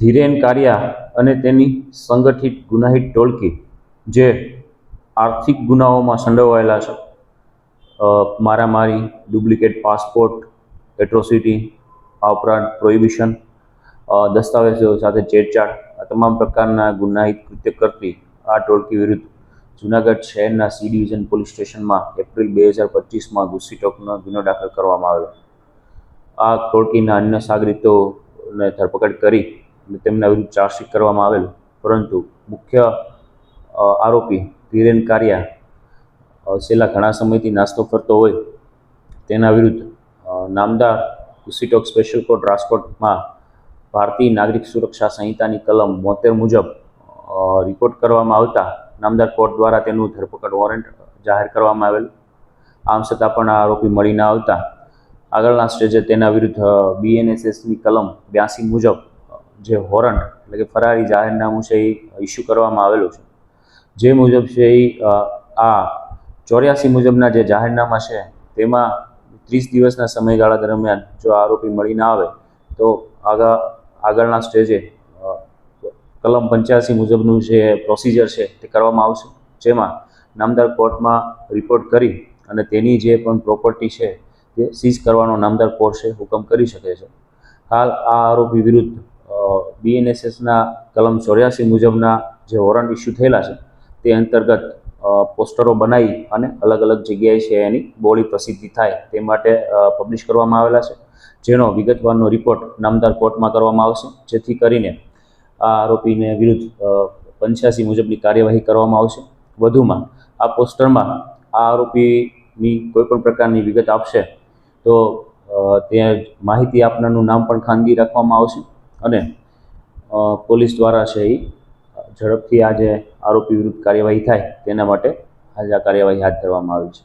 ધીરેન કારિયા અને તેની સંગઠિત ગુનાહિત ટોળકી જે આર્થિક ગુનાઓમાં સંડોવાયેલા છે, મારામારી, ડુપ્લિકેટ પાસપોર્ટ, એટ્રોસિટી, આ ઉપરાંત પ્રોહિબિશન, દસ્તાવેજો સાથે છેડછાડ, આ તમામ પ્રકારના ગુનાહિત કૃત્ય કરતી આ ટોળકી વિરુદ્ધ જૂનાગઢ શહેરના સી ડિવિઝન પોલીસ સ્ટેશનમાં એપ્રિલ 2025માં ગુસ્સીટોકનો ગુનો દાખલ કરવામાં આવેલો. આ ટોળકીના અન્ય સાગરીતોને ધરપકડ કરી અને તેમના વિરુદ્ધ ચાર્જશીટ કરવામાં આવેલ, પરંતુ મુખ્ય આરોપી ધીરેન કારિયા છેલ્લા ઘણા સમયથી નાસ્તો કરતો હોય તેના વિરુદ્ધ નામદાર ગુસ્સીટોક સ્પેશિયલ કોર્ટ રાજકોટમાં ભારતીય નાગરિક સુરક્ષા સંહિતાની કલમ 72 મુજબ રિપોર્ટ કરવામાં આવતા નામદાર કોર્ટ દ્વારા તેનું ધરપકડ વોરંટ જાહેર કરવામાં આવેલ. આમ છતાં પણ આ આરોપી મળી ન આવતા આગળના સ્ટેજે તેના વિરુદ્ધ BNSSની કલમ 82 મુજબ જે વોરંટ એટલે કે ફરારી જાહેરનામું છે એ ઇસ્યુ કરવામાં આવેલું છે. જે મુજબ છે એ આ 84 મુજબના જે જાહેરનામા છે તેમાં 30 દિવસના સમયગાળા દરમિયાન જો આરોપી મળી ના આવે તો આગળના સ્ટેજે કલમ 85 મુજબનું જે પ્રોસિજર છે તે કરવામાં આવશે, જેમાં નામદાર કોર્ટમાં રિપોર્ટ કરી અને તેની જે પણ પ્રોપર્ટી છે તે સીઝ કરવાનો નામદાર કોર્ટ છે હુકમ કરી શકે છે. હાલ આ આરોપી વિરુદ્ધ BNSSના કલમ 84 મુજબના જે વોરંટ ઇસ્યુ થયેલા છે તે અંતર્ગત પોસ્ટરો બનાવી અને અલગ અલગ જગ્યાએ છે એની બોળી પ્રસિદ્ધિ થાય તે માટે પબ્લિશ કરવામાં આવેલા છે, જેનો વિગતવારનો રિપોર્ટ નામદાર કોર્ટમાં કરવામાં આવશે, જેથી કરીને આ આરોપીને વિરુદ્ધ 85 મુજબની કાર્યવાહી કરવામાં આવશે. વધુમાં આ પોસ્ટરમાં આ આરોપીની કોઈપણ પ્રકારની વિગત આપશે તો ત્યાં માહિતી આપનારનું નામ પણ ખાનગી રાખવામાં આવશે અને પોલીસ દ્વારા છે એ ઝડપથી આ જે આરોપી વિરુદ્ધ કાર્યવાહી થાય તેના માટે આજે આ કાર્યવાહી હાથ ધરવામાં આવી છે.